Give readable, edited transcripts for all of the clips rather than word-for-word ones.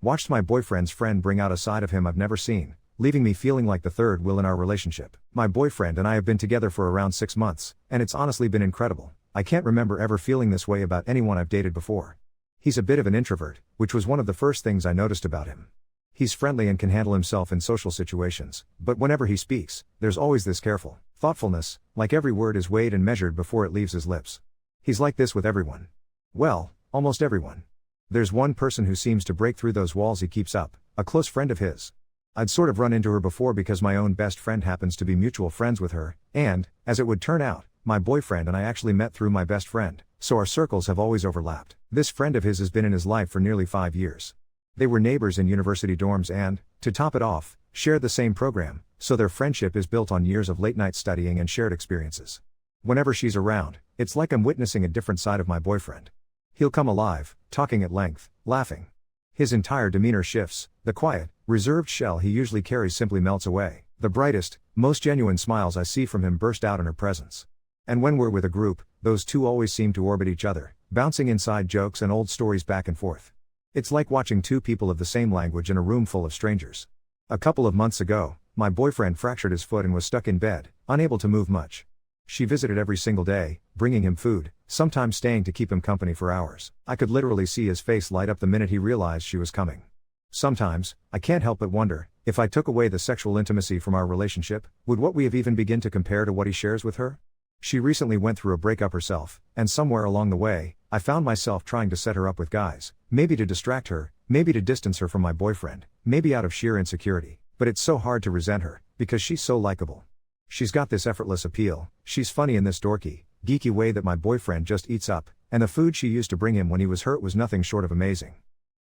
Watched my boyfriend's friend bring out a side of him I've never seen, leaving me feeling like the third wheel in our relationship. My boyfriend and I have been together for around 6 months, and it's honestly been incredible. I can't remember ever feeling this way about anyone I've dated before. He's a bit of an introvert, which was one of the first things I noticed about him. He's friendly and can handle himself in social situations, but whenever he speaks, there's always this careful thoughtfulness, like every word is weighed and measured before it leaves his lips. He's like this with everyone. Well, almost everyone. There's one person who seems to break through those walls he keeps up, a close friend of his. I'd sort of run into her before because my own best friend happens to be mutual friends with her, and, as it would turn out, my boyfriend and I actually met through my best friend, so our circles have always overlapped. This friend of his has been in his life for nearly 5 years. They were neighbors in university dorms and, to top it off, shared the same program, so their friendship is built on years of late-night studying and shared experiences. Whenever she's around, it's like I'm witnessing a different side of my boyfriend. He'll come alive, talking at length, laughing. His entire demeanor shifts, the quiet, reserved shell he usually carries simply melts away. The brightest, most genuine smiles I see from him burst out in her presence. And when we're with a group, those two always seem to orbit each other, bouncing inside jokes and old stories back and forth. It's like watching two people of the same language in a room full of strangers. A couple of months ago, my boyfriend fractured his foot and was stuck in bed, unable to move much. She visited every single day, bringing him food, sometimes staying to keep him company for hours. I could literally see his face light up the minute he realized she was coming. Sometimes, I can't help but wonder, if I took away the sexual intimacy from our relationship, would what we have even begin to compare to what he shares with her? She recently went through a breakup herself, and somewhere along the way, I found myself trying to set her up with guys, maybe to distract her, maybe to distance her from my boyfriend, maybe out of sheer insecurity, but it's so hard to resent her, because she's so likable. She's got this effortless appeal, she's funny in this dorky, geeky way that my boyfriend just eats up, and the food she used to bring him when he was hurt was nothing short of amazing.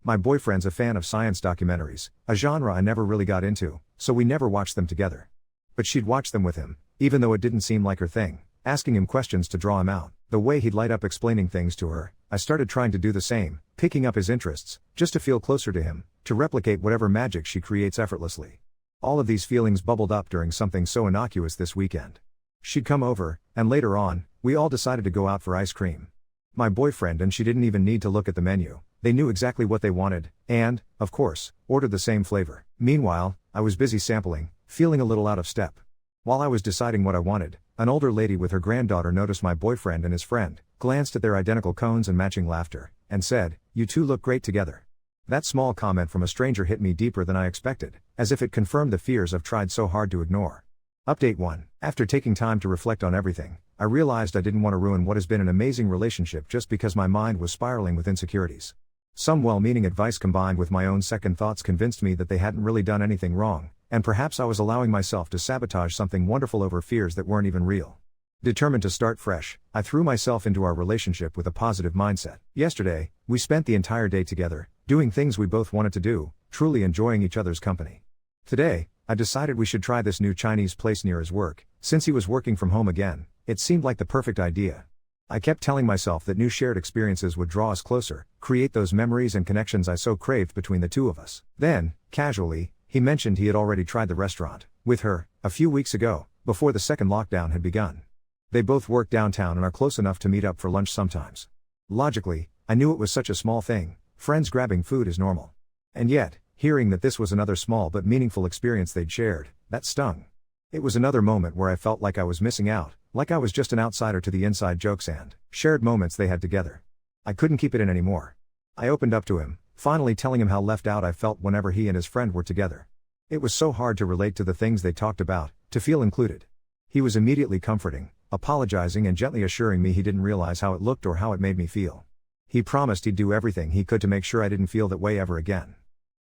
My boyfriend's a fan of science documentaries, a genre I never really got into, so we never watched them together. But she'd watch them with him, even though it didn't seem like her thing, asking him questions to draw him out. The way he'd light up explaining things to her, I started trying to do the same, picking up his interests, just to feel closer to him, to replicate whatever magic she creates effortlessly. All of these feelings bubbled up during something so innocuous this weekend. She'd come over, and later on, we all decided to go out for ice cream. My boyfriend and she didn't even need to look at the menu, they knew exactly what they wanted, and, of course, ordered the same flavor. Meanwhile, I was busy sampling, feeling a little out of step. While I was deciding what I wanted, an older lady with her granddaughter noticed my boyfriend and his friend, glanced at their identical cones and matching laughter, and said, "You two look great together." That small comment from a stranger hit me deeper than I expected, as if it confirmed the fears I've tried so hard to ignore. Update 1. After taking time to reflect on everything, I realized I didn't want to ruin what has been an amazing relationship just because my mind was spiraling with insecurities. Some well-meaning advice combined with my own second thoughts convinced me that they hadn't really done anything wrong, and perhaps I was allowing myself to sabotage something wonderful over fears that weren't even real. Determined to start fresh, I threw myself into our relationship with a positive mindset. Yesterday, we spent the entire day together, doing things we both wanted to do, truly enjoying each other's company. Today, I decided we should try this new Chinese place near his work. Since he was working from home again, it seemed like the perfect idea. I kept telling myself that new shared experiences would draw us closer, create those memories and connections I so craved between the two of us. Then, casually, he mentioned he had already tried the restaurant with her a few weeks ago, before the second lockdown had begun. They both work downtown and are close enough to meet up for lunch sometimes. Logically, I knew it was such a small thing, friends grabbing food is normal. And yet, hearing that this was another small but meaningful experience they'd shared, that stung. It was another moment where I felt like I was missing out, like I was just an outsider to the inside jokes and shared moments they had together. I couldn't keep it in anymore. I opened up to him, finally telling him how left out I felt whenever he and his friend were together. It was so hard to relate to the things they talked about, to feel included. He was immediately comforting, apologizing and gently assuring me he didn't realize how it looked or how it made me feel. He promised he'd do everything he could to make sure I didn't feel that way ever again.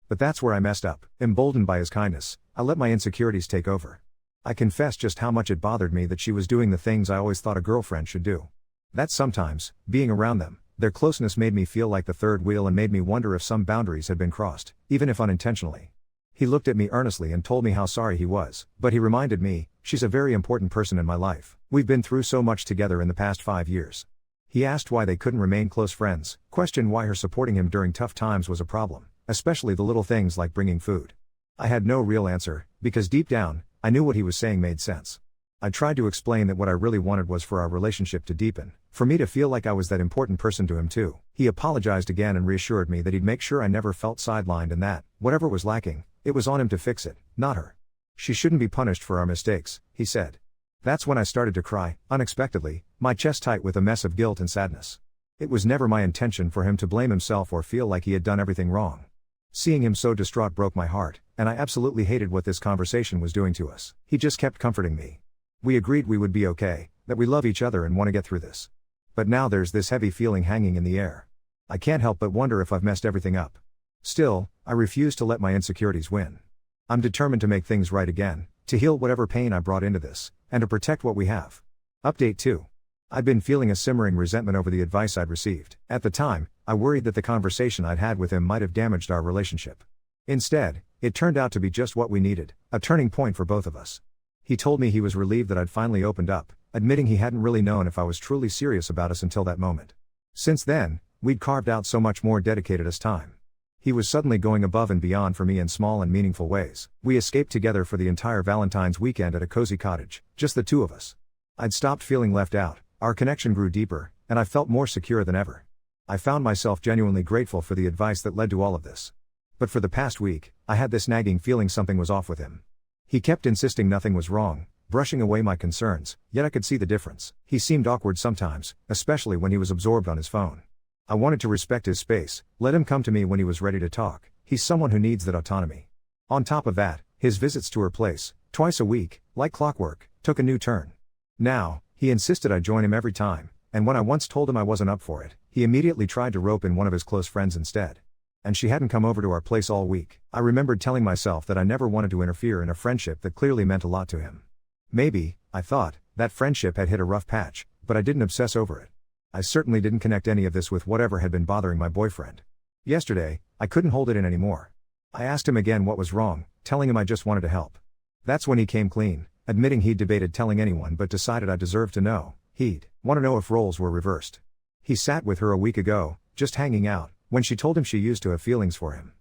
But that's where I messed up. Emboldened by his kindness, I let my insecurities take over. I confessed just how much it bothered me that she was doing the things I always thought a girlfriend should do. That sometimes, being around them, their closeness made me feel like the third wheel and made me wonder if some boundaries had been crossed, even if unintentionally. He looked at me earnestly and told me how sorry he was, but he reminded me, she's a very important person in my life. We've been through so much together in the past 5 years. He asked why they couldn't remain close friends, questioned why her supporting him during tough times was a problem, especially the little things like bringing food. I had no real answer, because deep down, I knew what he was saying made sense. I tried to explain that what I really wanted was for our relationship to deepen, for me to feel like I was that important person to him too. He apologized again and reassured me that he'd make sure I never felt sidelined and that, whatever was lacking, it was on him to fix it, not her. She shouldn't be punished for our mistakes, he said. That's when I started to cry, unexpectedly, my chest tight with a mess of guilt and sadness. It was never my intention for him to blame himself or feel like he had done everything wrong. Seeing him so distraught broke my heart, and I absolutely hated what this conversation was doing to us. He just kept comforting me. We agreed we would be okay, that we love each other and want to get through this. But now there's this heavy feeling hanging in the air. I can't help but wonder if I've messed everything up. Still, I refuse to let my insecurities win. I'm determined to make things right again, to heal whatever pain I brought into this, and to protect what we have. Update 2. I'd been feeling a simmering resentment over the advice I'd received. At the time, I worried that the conversation I'd had with him might have damaged our relationship. Instead, it turned out to be just what we needed, a turning point for both of us. He told me he was relieved that I'd finally opened up, admitting he hadn't really known if I was truly serious about us until that moment. Since then, we'd carved out so much more dedicated us time. He was suddenly going above and beyond for me in small and meaningful ways. We escaped together for the entire Valentine's weekend at a cozy cottage, just the two of us. I'd stopped feeling left out, our connection grew deeper, and I felt more secure than ever. I found myself genuinely grateful for the advice that led to all of this. But for the past week, I had this nagging feeling something was off with him. He kept insisting nothing was wrong, brushing away my concerns, yet I could see the difference. He seemed awkward sometimes, especially when he was absorbed on his phone. I wanted to respect his space, let him come to me when he was ready to talk. He's someone who needs that autonomy. On top of that, his visits to her place, twice a week, like clockwork, took a new turn. Now, he insisted I join him every time, and when I once told him I wasn't up for it, he immediately tried to rope in one of his close friends instead. And she hadn't come over to our place all week. I remembered telling myself that I never wanted to interfere in a friendship that clearly meant a lot to him. Maybe, I thought, that friendship had hit a rough patch, but I didn't obsess over it. I certainly didn't connect any of this with whatever had been bothering my boyfriend. Yesterday, I couldn't hold it in anymore. I asked him again what was wrong, telling him I just wanted to help. That's when he came clean, admitting he'd debated telling anyone but decided I deserved to know. He'd want to know if roles were reversed. He sat with her a week ago, just hanging out, when she told him she used to have feelings for him.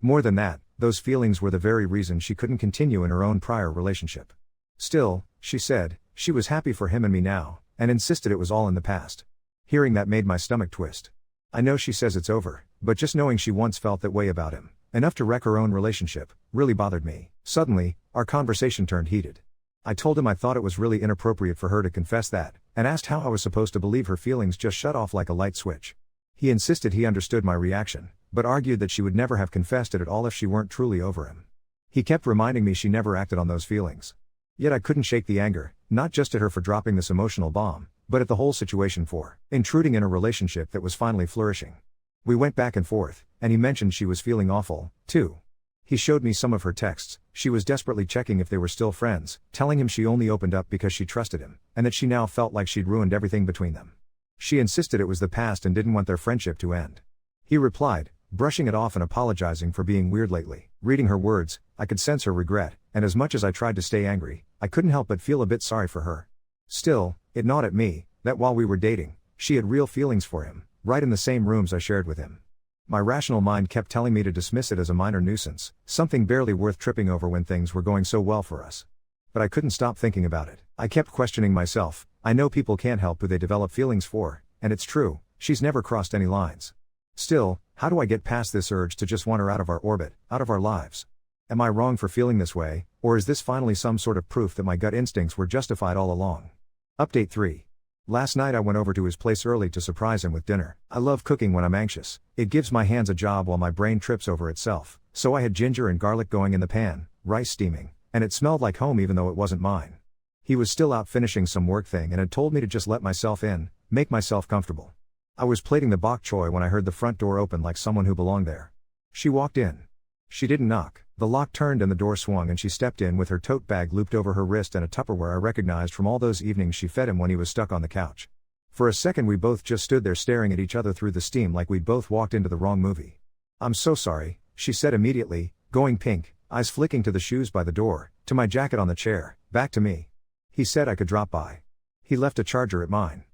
More than that, those feelings were the very reason she couldn't continue in her own prior relationship. Still, she said, she was happy for him and me now, and insisted it was all in the past. Hearing that made my stomach twist. I know she says it's over, but just knowing she once felt that way about him, enough to wreck her own relationship, really bothered me. Suddenly, our conversation turned heated. I told him I thought it was really inappropriate for her to confess that, and asked how I was supposed to believe her feelings just shut off like a light switch. He insisted he understood my reaction, but argued that she would never have confessed it at all if she weren't truly over him. He kept reminding me she never acted on those feelings. Yet I couldn't shake the anger, not just at her for dropping this emotional bomb, but at the whole situation for intruding in a relationship that was finally flourishing. We went back and forth, and he mentioned she was feeling awful, too. He showed me some of her texts. She was desperately checking if they were still friends, telling him she only opened up because she trusted him, and that she now felt like she'd ruined everything between them. She insisted it was the past and didn't want their friendship to end. He replied, brushing it off and apologizing for being weird lately. Reading her words, I could sense her regret, and as much as I tried to stay angry, I couldn't help but feel a bit sorry for her. Still, it gnawed at me, that while we were dating, she had real feelings for him, right in the same rooms I shared with him. My rational mind kept telling me to dismiss it as a minor nuisance, something barely worth tripping over when things were going so well for us. But I couldn't stop thinking about it. I kept questioning myself. I know people can't help who they develop feelings for, and it's true, she's never crossed any lines. Still, how do I get past this urge to just want her out of our orbit, out of our lives? Am I wrong for feeling this way, or is this finally some sort of proof that my gut instincts were justified all along? Update 3. Last night I went over to his place early to surprise him with dinner. I love cooking when I'm anxious. It gives my hands a job while my brain trips over itself. So I had ginger and garlic going in the pan, rice steaming, and it smelled like home even though it wasn't mine. He was still out finishing some work thing and had told me to just let myself in, make myself comfortable. I was plating the bok choy when I heard the front door open like someone who belonged there. She walked in. She didn't knock. The lock turned and the door swung and she stepped in with her tote bag looped over her wrist and a Tupperware I recognized from all those evenings she fed him when he was stuck on the couch. For a second we both just stood there staring at each other through the steam like we'd both walked into the wrong movie. "I'm so sorry," she said immediately, going pink, eyes flicking to the shoes by the door, to my jacket on the chair, back to me. He said I could drop by. He left a charger at mine.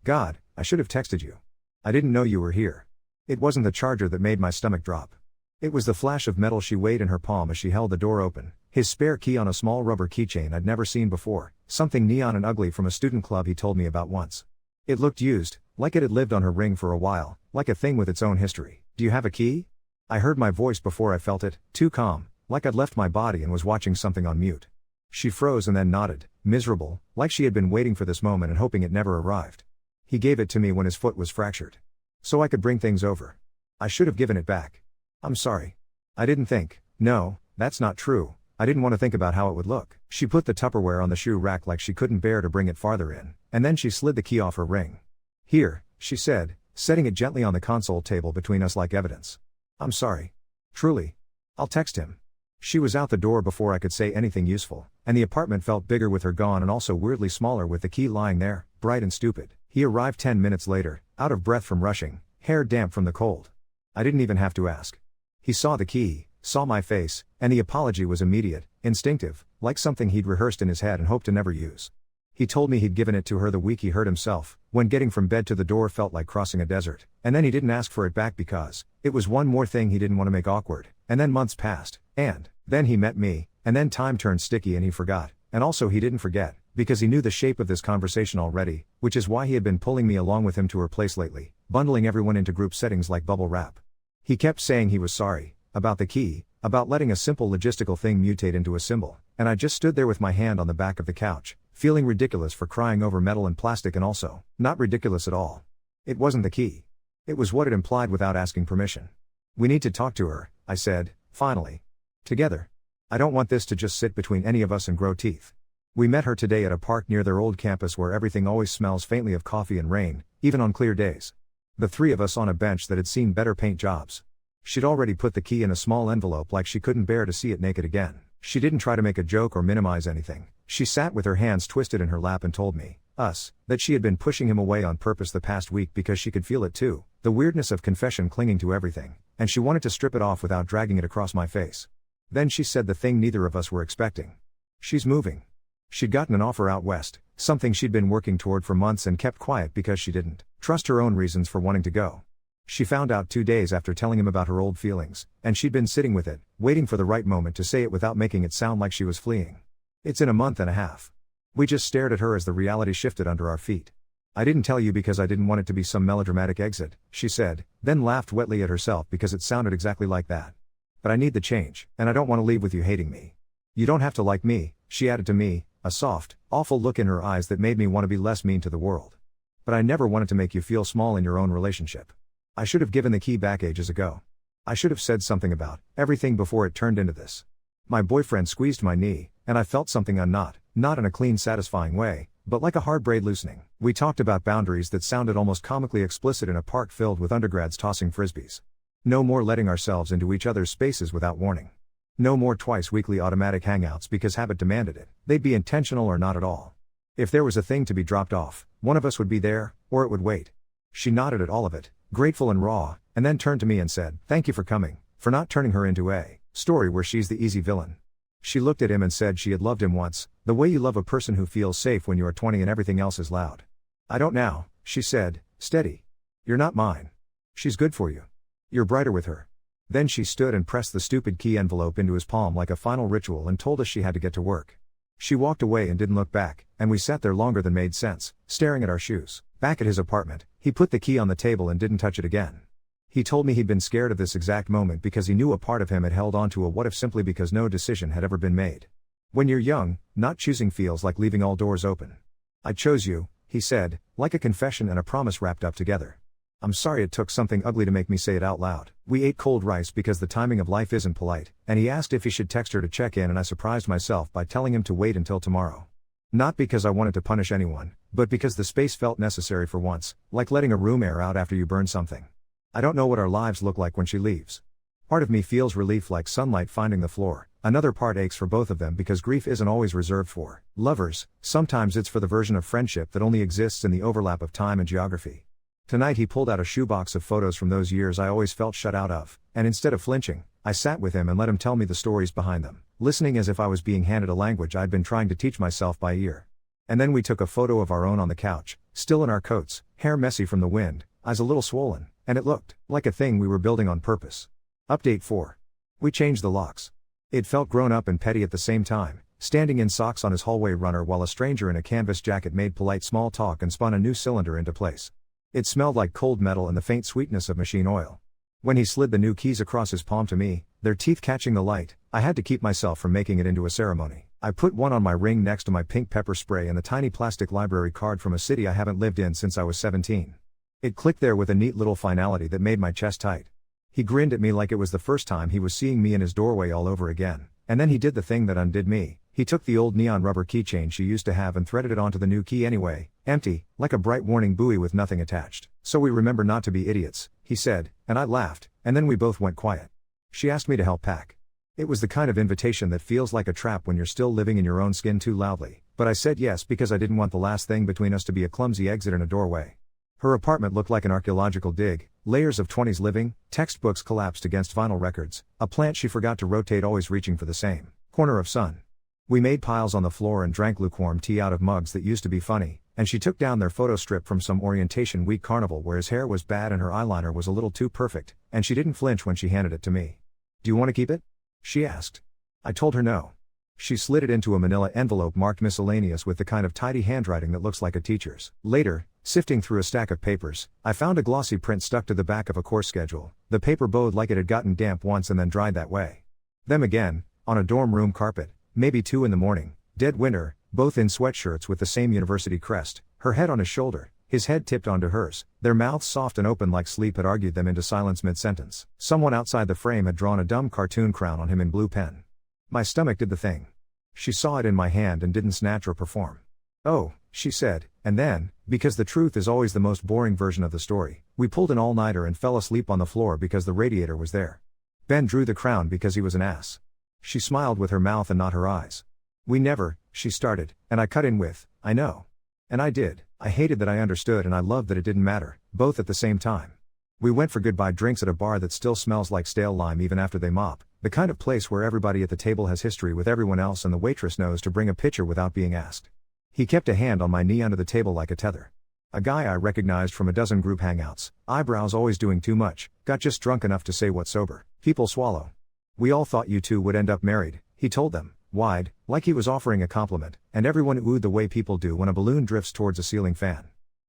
God, I should have texted you. I didn't know you were here. It wasn't the charger that made my stomach drop. It was the flash of metal she weighed in her palm as she held the door open, his spare key on a small rubber keychain I'd never seen before, something neon and ugly from a student club he told me about once. It looked used, like it had lived on her ring for a while, like a thing with its own history. Do you have a key? I heard my voice before I felt it, too calm, like I'd left my body and was watching something on mute. She froze and then nodded, miserable, like she had been waiting for this moment and hoping it never arrived. He gave it to me when his foot was fractured. So I could bring things over. I should have given it back. I'm sorry. I didn't think. No, that's not true. I didn't want to think about how it would look. She put the Tupperware on the shoe rack like she couldn't bear to bring it farther in, and then she slid the key off her ring. Here, she said, setting it gently on the console table between us like evidence. I'm sorry. Truly. I'll text him. She was out the door before I could say anything useful, and the apartment felt bigger with her gone and also weirdly smaller with the key lying there, bright and stupid. He arrived 10 minutes later, out of breath from rushing, hair damp from the cold. I didn't even have to ask. He saw the key, saw my face, and the apology was immediate, instinctive, like something he'd rehearsed in his head and hoped to never use. He told me he'd given it to her the week he hurt himself, when getting from bed to the door felt like crossing a desert, and then he didn't ask for it back because it was one more thing he didn't want to make awkward, and then months passed, and then he met me, and then time turned sticky and he forgot, and also he didn't forget, because he knew the shape of this conversation already, which is why he had been pulling me along with him to her place lately, bundling everyone into group settings like bubble wrap. He kept saying he was sorry, about the key, about letting a simple logistical thing mutate into a symbol, and I just stood there with my hand on the back of the couch, feeling ridiculous for crying over metal and plastic and also, not ridiculous at all. It wasn't the key. It was what it implied without asking permission. We need to talk to her, I said, finally. Together. I don't want this to just sit between any of us and grow teeth. We met her today at a park near their old campus where everything always smells faintly of coffee and rain, even on clear days. The three of us on a bench that had seen better paint jobs. She'd already put the key in a small envelope like she couldn't bear to see it naked again. She didn't try to make a joke or minimize anything. She sat with her hands twisted in her lap and told me, us, that she had been pushing him away on purpose the past week because she could feel it too, the weirdness of confession clinging to everything, and she wanted to strip it off without dragging it across my face. Then she said the thing neither of us were expecting. She's moving. She'd gotten an offer out west, something she'd been working toward for months and kept quiet because she didn't trust her own reasons for wanting to go. She found out 2 days after telling him about her old feelings, and she'd been sitting with it, waiting for the right moment to say it without making it sound like she was fleeing. It's in a month and a half. We just stared at her as the reality shifted under our feet. I didn't tell you because I didn't want it to be some melodramatic exit, she said, then laughed wetly at herself because it sounded exactly like that. But I need the change, and I don't want to leave with you hating me. You don't have to like me, she added to me, a soft, awful look in her eyes that made me want to be less mean to the world. But I never wanted to make you feel small in your own relationship. I should have given the key back ages ago. I should have said something about everything before it turned into this. My boyfriend squeezed my knee, and I felt something unknot, not in a clean satisfying way, but like a hard braid loosening. We talked about boundaries that sounded almost comically explicit in a park filled with undergrads tossing frisbees. No more letting ourselves into each other's spaces without warning. No more twice-weekly automatic hangouts because habit demanded it. They'd be intentional or not at all. If there was a thing to be dropped off, one of us would be there, or it would wait. She nodded at all of it, grateful and raw, and then turned to me and said, "Thank you for coming, for not turning her into a story where she's the easy villain." She looked at him and said she had loved him once, the way you love a person who feels safe when you are 20 and everything else is loud. "I don't now," she said, steady. "You're not mine. She's good for you. You're brighter with her." Then she stood and pressed the stupid key envelope into his palm like a final ritual and told us she had to get to work. She walked away and didn't look back, and we sat there longer than made sense, staring at our shoes. Back at his apartment, he put the key on the table and didn't touch it again. He told me he'd been scared of this exact moment because he knew a part of him had held on to a what if simply because no decision had ever been made. When you're young, not choosing feels like leaving all doors open. "I chose you," he said, like a confession and a promise wrapped up together. I'm sorry it took something ugly to make me say it out loud. We ate cold rice because the timing of life isn't polite, and he asked if he should text her to check in and I surprised myself by telling him to wait until tomorrow. Not because I wanted to punish anyone, but because the space felt necessary for once, like letting a room air out after you burn something. I don't know what our lives look like when she leaves. Part of me feels relief like sunlight finding the floor, another part aches for both of them because grief isn't always reserved for lovers, sometimes it's for the version of friendship that only exists in the overlap of time and geography. Tonight he pulled out a shoebox of photos from those years I always felt shut out of, and instead of flinching, I sat with him and let him tell me the stories behind them, listening as if I was being handed a language I'd been trying to teach myself by ear. And then we took a photo of our own on the couch, still in our coats, hair messy from the wind, eyes a little swollen, and it looked like a thing we were building on purpose. Update 4. We changed the locks. It felt grown up and petty at the same time, standing in socks on his hallway runner while a stranger in a canvas jacket made polite small talk and spun a new cylinder into place. It smelled like cold metal and the faint sweetness of machine oil. When he slid the new keys across his palm to me, their teeth catching the light, I had to keep myself from making it into a ceremony. I put one on my ring next to my pink pepper spray and the tiny plastic library card from a city I haven't lived in since I was 17. It clicked there with a neat little finality that made my chest tight. He grinned at me like it was the first time he was seeing me in his doorway all over again, and then he did the thing that undid me. He took the old neon rubber keychain she used to have and threaded it onto the new key anyway, empty, like a bright warning buoy with nothing attached. "So we remember not to be idiots," he said, and I laughed, and then we both went quiet. She asked me to help pack. It was the kind of invitation that feels like a trap when you're still living in your own skin too loudly, but I said yes because I didn't want the last thing between us to be a clumsy exit in a doorway. Her apartment looked like an archaeological dig, layers of 20s living, textbooks collapsed against vinyl records, a plant she forgot to rotate always reaching for the same corner of sun. We made piles on the floor and drank lukewarm tea out of mugs that used to be funny, and she took down their photo strip from some orientation week carnival where his hair was bad and her eyeliner was a little too perfect, and she didn't flinch when she handed it to me. "Do you want to keep it?" she asked. I told her no. She slid it into a manila envelope marked miscellaneous with the kind of tidy handwriting that looks like a teacher's. Later, sifting through a stack of papers, I found a glossy print stuck to the back of a course schedule. The paper bowed like it had gotten damp once and then dried that way. Them again, on a dorm room carpet, maybe 2 in the morning, dead winter, both in sweatshirts with the same university crest, her head on his shoulder, his head tipped onto hers, their mouths soft and open like sleep had argued them into silence mid-sentence. Someone outside the frame had drawn a dumb cartoon crown on him in blue pen. My stomach did the thing. She saw it in my hand and didn't snatch or perform. "Oh," she said, and then, because the truth is always the most boring version of the story, we pulled an all-nighter and fell asleep on the floor because the radiator was there. Ben drew the crown because he was an ass. She smiled with her mouth and not her eyes. "We never," she started, and I cut in with, "I know." And I did. I hated that I understood and I loved that it didn't matter, both at the same time. We went for goodbye drinks at a bar that still smells like stale lime even after they mop, the kind of place where everybody at the table has history with everyone else and the waitress knows to bring a pitcher without being asked. He kept a hand on my knee under the table like a tether. A guy I recognized from a dozen group hangouts, eyebrows always doing too much, got just drunk enough to say what sober people swallow. "We all thought you two would end up married," he told them, wide, like he was offering a compliment, and everyone oohed the way people do when a balloon drifts towards a ceiling fan.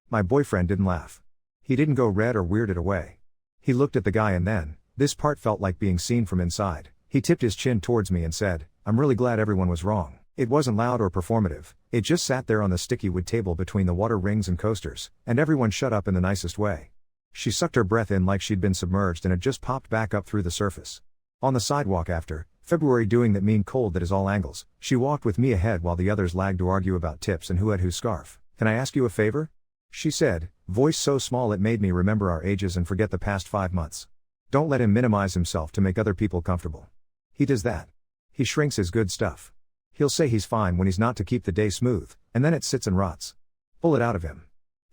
My boyfriend didn't laugh. He didn't go red or weirded away. He looked at the guy and then, this part felt like being seen from inside, he tipped his chin towards me and said, "I'm really glad everyone was wrong." It wasn't loud or performative, it just sat there on the sticky wood table between the water rings and coasters, and everyone shut up in the nicest way. She sucked her breath in like she'd been submerged and had just popped back up through the surface. On the sidewalk after, February doing that mean cold that is all angles, she walked with me ahead while the others lagged to argue about tips and who had whose scarf. "Can I ask you a favor?" she said, voice so small it made me remember our ages and forget the past 5 months. "Don't let him minimize himself to make other people comfortable. He does that. He shrinks his good stuff. He'll say he's fine when he's not to keep the day smooth, and then it sits and rots. Pull it out of him."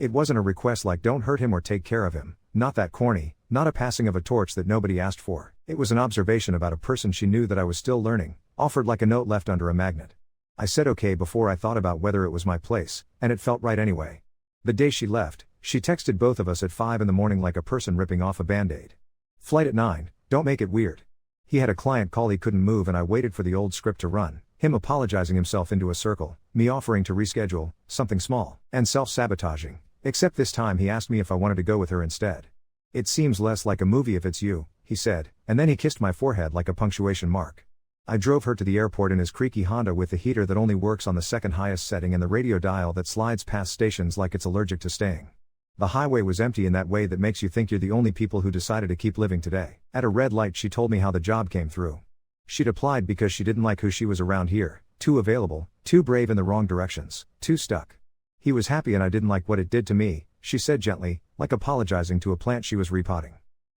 It wasn't a request like don't hurt him or take care of him, not that corny, not a passing of a torch that nobody asked for. It was an observation about a person she knew that I was still learning, offered like a note left under a magnet. I said okay before I thought about whether it was my place, and it felt right anyway. The day she left, she texted both of us at 5 in the morning like a person ripping off a band-aid. "Flight at 9, don't make it weird." He had a client call he couldn't move and I waited for the old script to run, him apologizing himself into a circle, me offering to reschedule, something small, and self-sabotaging, except this time he asked me if I wanted to go with her instead. "It seems less like a movie if it's you," he said, and then he kissed my forehead like a punctuation mark. I drove her to the airport in his creaky Honda with the heater that only works on the second highest setting and the radio dial that slides past stations like it's allergic to staying. The highway was empty in that way that makes you think you're the only people who decided to keep living today. At a red light she told me how the job came through. She'd applied because she didn't like who she was around here, too available, too brave in the wrong directions, too stuck. He was happy and I didn't like what it did to me, she said gently, like apologizing to a plant she was repotting.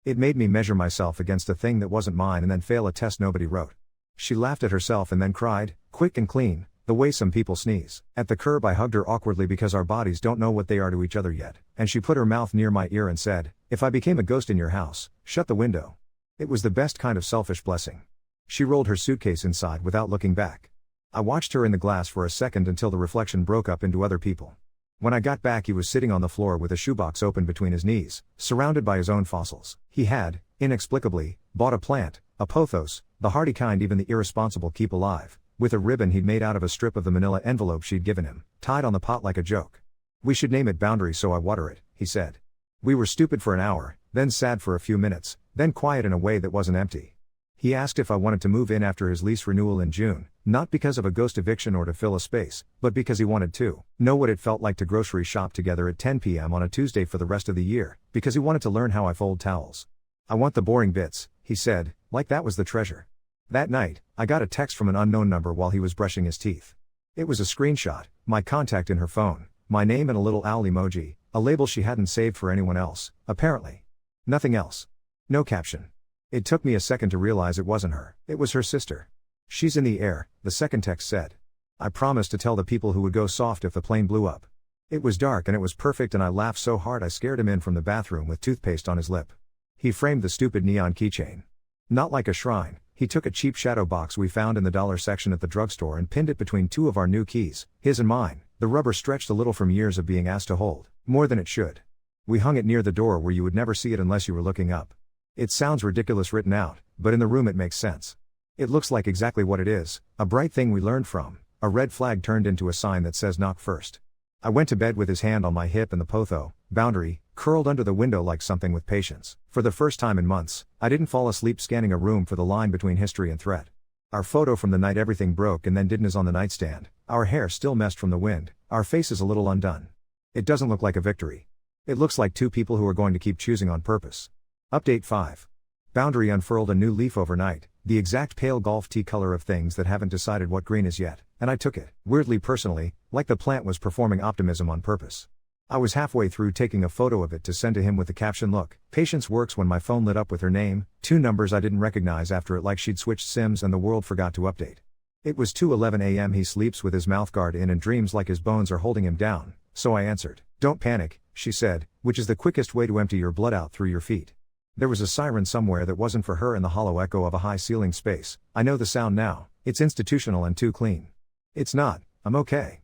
It made me measure myself against a thing that wasn't mine and then fail a test nobody wrote. She laughed at herself and then cried, quick and clean, the way some people sneeze. At the curb I hugged her awkwardly because our bodies don't know what they are to each other yet, and she put her mouth near my ear and said, "If I became a ghost in your house, shut the window." It was the best kind of selfish blessing. She rolled her suitcase inside without looking back. I watched her in the glass for a second until the reflection broke up into other people. When I got back he was sitting on the floor with a shoebox open between his knees, surrounded by his own fossils. He had, inexplicably, bought a plant, a pothos, the hardy kind even the irresponsible keep alive, with a ribbon he'd made out of a strip of the manila envelope she'd given him, tied on the pot like a joke. "We should name it Boundary so I water it," he said. We were stupid for an hour, then sad for a few minutes, then quiet in a way that wasn't empty. He asked if I wanted to move in after his lease renewal in June, not because of a ghost eviction or to fill a space, but because he wanted to know what it felt like to grocery shop together at 10 p.m. on a Tuesday for the rest of the year, because he wanted to learn how I fold towels. I want the boring bits, he said, like that was the treasure. That night, I got a text from an unknown number while he was brushing his teeth. It was a screenshot, my contact in her phone, my name and a little owl emoji, a label she hadn't saved for anyone else, apparently. Nothing else. No caption. It took me a second to realize it wasn't her, it was her sister. She's in the air, the second text said. I promised to tell the people who would go soft if the plane blew up. It was dark and it was perfect and I laughed so hard I scared him in from the bathroom with toothpaste on his lip. He framed the stupid neon keychain. Not like a shrine, he took a cheap shadow box we found in the dollar section at the drugstore and pinned it between two of our new keys, his and mine. The rubber stretched a little from years of being asked to hold, more than it should. We hung it near the door where you would never see it unless you were looking up. It sounds ridiculous written out, but in the room it makes sense. It looks like exactly what it is, a bright thing we learned from, a red flag turned into a sign that says knock first. I went to bed with his hand on my hip and the potho, boundary, curled under the window like something with patience. For the first time in months, I didn't fall asleep scanning a room for the line between history and threat. Our photo from the night everything broke and then didn't is on the nightstand, our hair still messed from the wind, our faces a little undone. It doesn't look like a victory. It looks like two people who are going to keep choosing on purpose. Update 5. Boundary unfurled a new leaf overnight, the exact pale golf tee color of things that haven't decided what green is yet, and I took it, weirdly personally, like the plant was performing optimism on purpose. I was halfway through taking a photo of it to send to him with the caption look, patience works when my phone lit up with her name, 2 numbers I didn't recognize after it like she'd switched SIMs and the world forgot to update. It was 2:11 a.m. He sleeps with his mouthguard in and dreams like his bones are holding him down, so I answered. Don't panic, she said, which is the quickest way to empty your blood out through your feet. There was a siren somewhere that wasn't for her in the hollow echo of a high ceiling space. I know the sound now, it's institutional and too clean. It's not, I'm okay.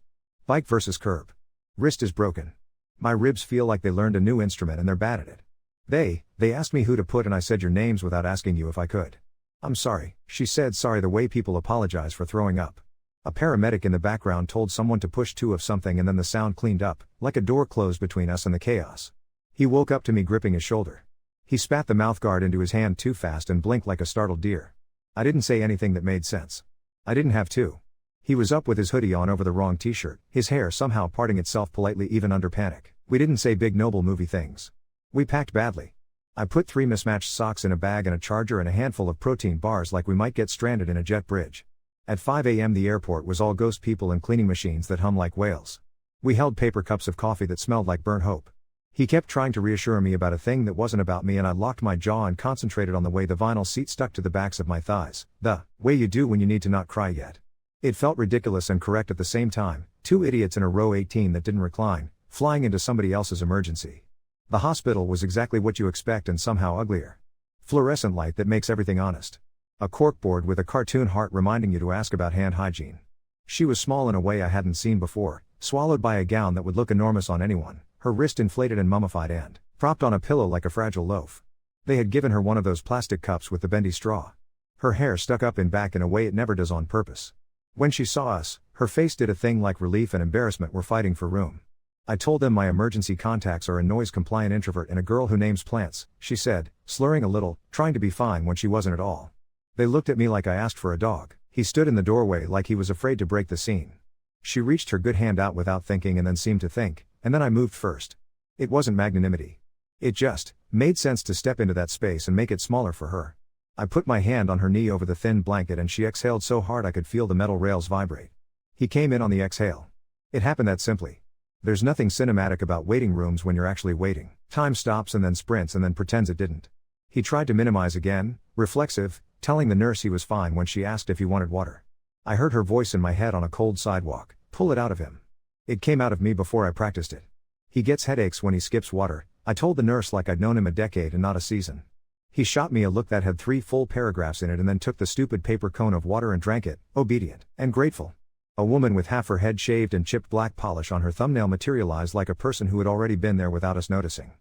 Bike versus curb. Wrist is broken. My ribs feel like they learned a new instrument and they're bad at it. They asked me who to put and I said your names without asking you if I could. I'm sorry, she said, sorry the way people apologize for throwing up. A paramedic in the background told someone to push 2 of something and then the sound cleaned up, like a door closed between us and the chaos. He woke up to me gripping his shoulder. He spat the mouthguard into his hand too fast and blinked like a startled deer. I didn't say anything that made sense. I didn't have to. He was up with his hoodie on over the wrong t-shirt, his hair somehow parting itself politely even under panic. We didn't say big noble movie things. We packed badly. I put 3 mismatched socks in a bag and a charger and a handful of protein bars like we might get stranded in a jet bridge. At 5 a.m. the airport was all ghost people and cleaning machines that hum like whales. We held paper cups of coffee that smelled like burnt hope. He kept trying to reassure me about a thing that wasn't about me and I locked my jaw and concentrated on the way the vinyl seat stuck to the backs of my thighs, the way you do when you need to not cry yet. It felt ridiculous and correct at the same time, 2 idiots in a row 18 that didn't recline, flying into somebody else's emergency. The hospital was exactly what you expect and somehow uglier. Fluorescent light that makes everything honest. A corkboard with a cartoon heart reminding you to ask about hand hygiene. She was small in a way I hadn't seen before, swallowed by a gown that would look enormous on anyone, her wrist inflated and mummified and propped on a pillow like a fragile loaf. They had given her one of those plastic cups with the bendy straw. Her hair stuck up in back in a way it never does on purpose. When she saw us, her face did a thing like relief and embarrassment were fighting for room. I told them my emergency contacts are a noise-compliant introvert and a girl who names plants, she said, slurring a little, trying to be fine when she wasn't at all. They looked at me like I asked for a dog. He stood in the doorway like he was afraid to break the scene. She reached her good hand out without thinking and then seemed to think, and then I moved first. It wasn't magnanimity. It just made sense to step into that space and make it smaller for her. I put my hand on her knee over the thin blanket and she exhaled so hard I could feel the metal rails vibrate. He came in on the exhale. It happened that simply. There's nothing cinematic about waiting rooms when you're actually waiting. Time stops and then sprints and then pretends it didn't. He tried to minimize again, reflexive, telling the nurse he was fine when she asked if he wanted water. I heard her voice in my head on a cold sidewalk, pull it out of him. It came out of me before I practiced it. He gets headaches when he skips water, I told the nurse like I'd known him a decade and not a season. He shot me a look that had 3 full paragraphs in it and then took the stupid paper cone of water and drank it, obedient and grateful. A woman with half her head shaved and chipped black polish on her thumbnail materialized like a person who had already been there without us noticing.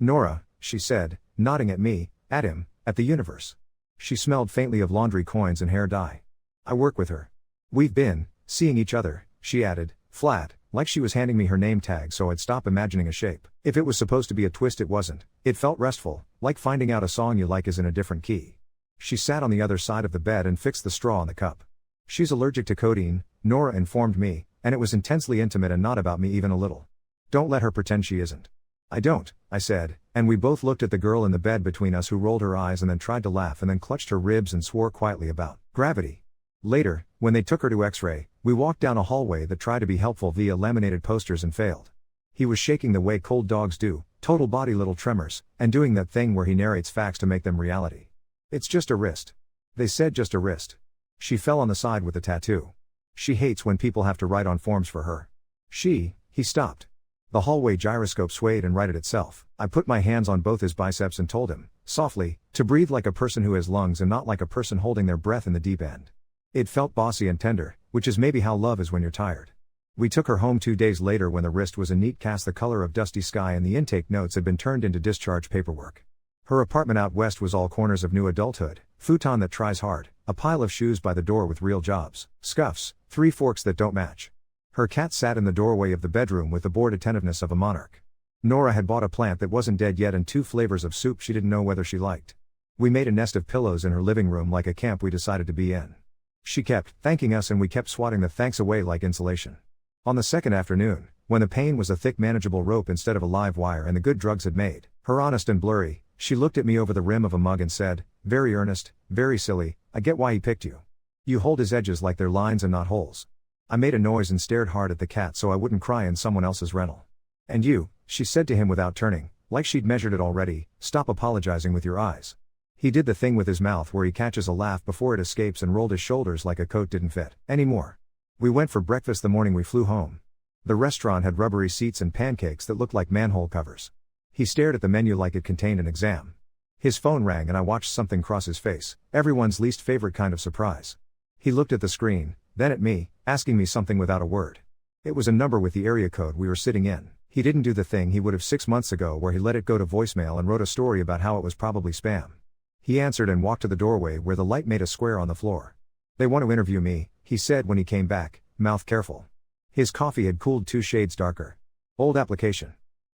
Nora, she said, nodding at me, at him, at the universe. She smelled faintly of laundry coins and hair dye. I work with her. We've been seeing each other, she added, flat, Like she was handing me her name tag so I'd stop imagining a shape. If it was supposed to be a twist, it wasn't. It felt restful, like finding out a song you like is in a different key. She sat on the other side of the bed and fixed the straw in the cup. She's allergic to codeine, Nora informed me, and it was intensely intimate and not about me even a little. Don't let her pretend she isn't. I don't, I said, and we both looked at the girl in the bed between us who rolled her eyes and then tried to laugh and then clutched her ribs and swore quietly about gravity. Later, when they took her to X-ray, we walked down a hallway that tried to be helpful via laminated posters and failed. He was shaking the way cold dogs do, total body little tremors, and doing that thing where he narrates facts to make them reality. It's just a wrist. They said just a wrist. She fell on the side with a tattoo. She hates when people have to write on forms for her. He stopped. The hallway gyroscope swayed and righted itself. I put my hands on both his biceps and told him, softly, to breathe like a person who has lungs and not like a person holding their breath in the deep end. It felt bossy and tender, which is maybe how love is when you're tired. We took her home 2 days later when the wrist was a neat cast the color of dusty sky and the intake notes had been turned into discharge paperwork. Her apartment out west was all corners of new adulthood, futon that tries hard, a pile of shoes by the door with real jobs, scuffs, 3 forks that don't match. Her cat sat in the doorway of the bedroom with the bored attentiveness of a monarch. Nora had bought a plant that wasn't dead yet and 2 flavors of soup she didn't know whether she liked. We made a nest of pillows in her living room like a camp we decided to be in. She kept thanking us and we kept swatting the thanks away like insulation. On the second afternoon, when the pain was a thick manageable rope instead of a live wire and the good drugs had made her honest and blurry, she looked at me over the rim of a mug and said, very earnest, very silly, I get why he picked you. You hold his edges like they're lines and not holes. I made a noise and stared hard at the cat so I wouldn't cry in someone else's rental. And you, she said to him without turning, like she'd measured it already, stop apologizing with your eyes. He did the thing with his mouth where he catches a laugh before it escapes and rolled his shoulders like a coat didn't fit anymore. We went for breakfast the morning we flew home. The restaurant had rubbery seats and pancakes that looked like manhole covers. He stared at the menu like it contained an exam. His phone rang and I watched something cross his face, everyone's least favorite kind of surprise. He looked at the screen, then at me, asking me something without a word. It was a number with the area code we were sitting in. He didn't do the thing he would have 6 months ago where he let it go to voicemail and wrote a story about how it was probably spam. He answered and walked to the doorway where the light made a square on the floor. They want to interview me, he said when he came back, mouth careful. His coffee had cooled 2 shades darker. Old application.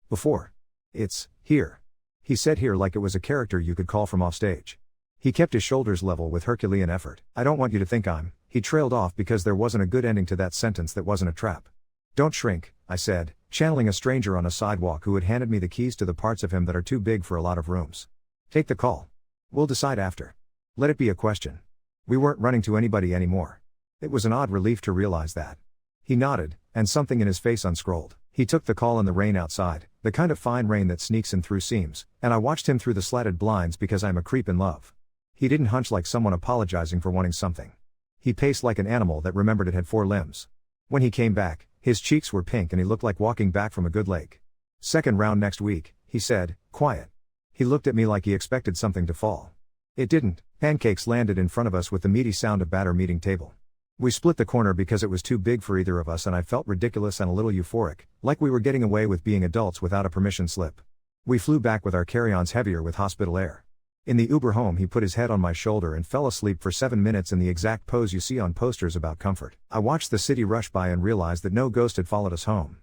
Before. It's here. He said here like it was a character you could call from offstage. He kept his shoulders level with Herculean effort. I don't want you to think I'm. He trailed off because there wasn't a good ending to that sentence that wasn't a trap. Don't shrink, I said, channeling a stranger on a sidewalk who had handed me the keys to the parts of him that are too big for a lot of rooms. Take the call. We'll decide after. Let it be a question. We weren't running to anybody anymore. It was an odd relief to realize that. He nodded, and something in his face unscrolled. He took the call in the rain outside, the kind of fine rain that sneaks in through seams, and I watched him through the slatted blinds because I'm a creep in love. He didn't hunch like someone apologizing for wanting something. He paced like an animal that remembered it had 4 limbs. When he came back, his cheeks were pink and he looked like walking back from a good lake. Second round next week, he said, quiet. He looked at me like he expected something to fall. It didn't. Pancakes landed in front of us with the meaty sound of batter meeting table. We split the corner because it was too big for either of us and I felt ridiculous and a little euphoric, like we were getting away with being adults without a permission slip. We flew back with our carry-ons heavier with hospital air. In the Uber home he put his head on my shoulder and fell asleep for 7 minutes in the exact pose you see on posters about comfort. I watched the city rush by and realized that no ghost had followed us home.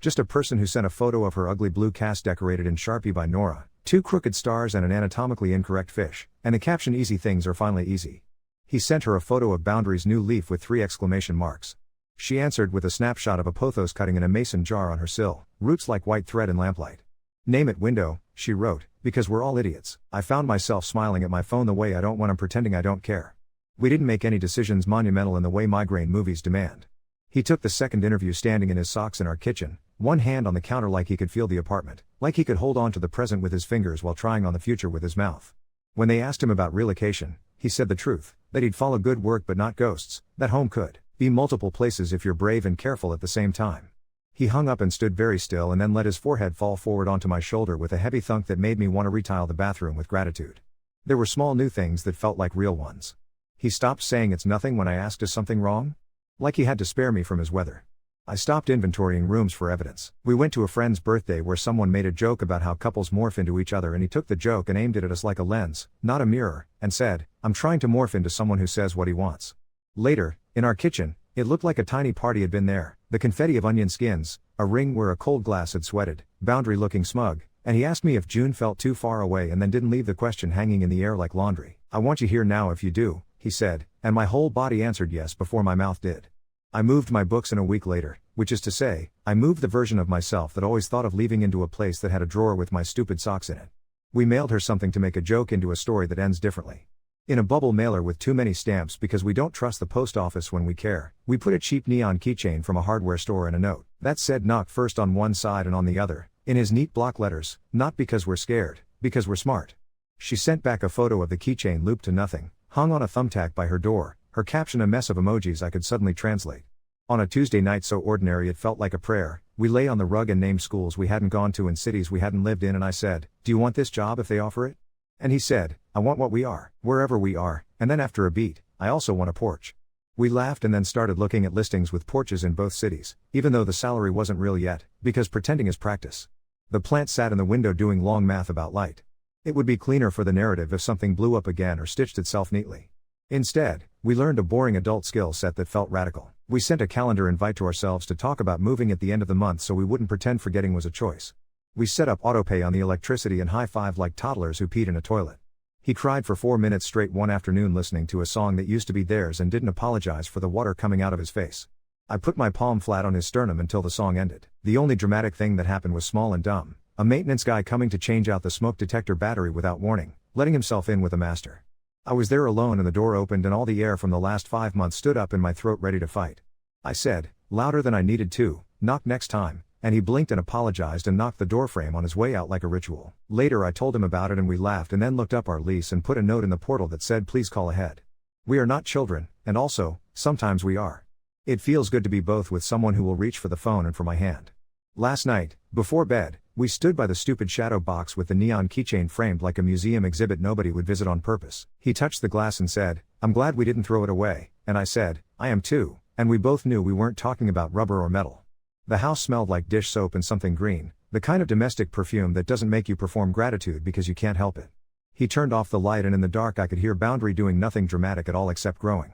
Just a person who sent a photo of her ugly blue cast decorated in Sharpie by Nora, 2 crooked stars and an anatomically incorrect fish, and the caption easy things are finally easy. He sent her a photo of Boundary's new leaf with 3 exclamation marks. She answered with a snapshot of a pothos cutting in a mason jar on her sill, roots like white thread in lamplight. Name it window, she wrote, because we're all idiots. I found myself smiling at my phone the way I don't when I'm pretending I don't care. We didn't make any decisions monumental in the way migraine movies demand. He took the second interview standing in his socks in our kitchen, one hand on the counter like he could feel the apartment, like he could hold on to the present with his fingers while trying on the future with his mouth. When they asked him about relocation, he said the truth, that he'd follow good work but not ghosts, that home could be multiple places if you're brave and careful at the same time. He hung up and stood very still and then let his forehead fall forward onto my shoulder with a heavy thunk that made me want to retile the bathroom with gratitude. There were small new things that felt like real ones. He stopped saying it's nothing when I asked is something wrong? Like he had to spare me from his weather. I stopped inventorying rooms for evidence. We went to a friend's birthday where someone made a joke about how couples morph into each other and he took the joke and aimed it at us like a lens, not a mirror, and said, I'm trying to morph into someone who says what he wants. Later, in our kitchen, it looked like a tiny party had been there the confetti of onion skins, a ring where a cold glass had sweated, Boundary looking smug, and he asked me if June felt too far away and then didn't leave the question hanging in the air like laundry. I want you here now if you do, he said, and my whole body answered yes before my mouth did. I moved my books in a week later, which is to say, I moved the version of myself that always thought of leaving into a place that had a drawer with my stupid socks in it. We mailed her something to make a joke into a story that ends differently. In a bubble mailer with too many stamps because we don't trust the post office when we care, we put a cheap neon keychain from a hardware store and a note that said knock first on one side and on the other, in his neat block letters, not because we're scared, because we're smart. She sent back a photo of the keychain looped to nothing, hung on a thumbtack by her door, her caption a mess of emojis I could suddenly translate. On a Tuesday night so ordinary it felt like a prayer, we lay on the rug and named schools we hadn't gone to and cities we hadn't lived in, and I said, "Do you want this job if they offer it?" And he said, "I want what we are, wherever we are," and then after a beat, "I also want a porch." We laughed and then started looking at listings with porches in both cities, even though the salary wasn't real yet, because pretending is practice. The plant sat in the window doing long math about light. It would be cleaner for the narrative if something blew up again or stitched itself neatly. Instead, we learned a boring adult skill set that felt radical. We sent a calendar invite to ourselves to talk about moving at the end of the month so we wouldn't pretend forgetting was a choice. We set up autopay on the electricity and high-fived like toddlers who peed in a toilet. He cried for 4 minutes straight one afternoon listening to a song that used to be theirs and didn't apologize for the water coming out of his face. I put my palm flat on his sternum until the song ended. The only dramatic thing that happened was small and dumb. A maintenance guy coming to change out the smoke detector battery without warning, letting himself in with a master. I was there alone and the door opened and all the air from the last 5 months stood up in my throat ready to fight. I said, louder than I needed to, "Knock next time," and he blinked and apologized and knocked the doorframe on his way out like a ritual. Later I told him about it and we laughed and then looked up our lease and put a note in the portal that said please call ahead. We are not children, and also, sometimes we are. It feels good to be both with someone who will reach for the phone and for my hand. Last night, before bed, we stood by the stupid shadow box with the neon keychain framed like a museum exhibit nobody would visit on purpose. He touched the glass and said, "I'm glad we didn't throw it away," and I said, "I am too," and we both knew we weren't talking about rubber or metal. The house smelled like dish soap and something green, the kind of domestic perfume that doesn't make you perform gratitude because you can't help it. He turned off the light and in the dark I could hear Boundary doing nothing dramatic at all except growing.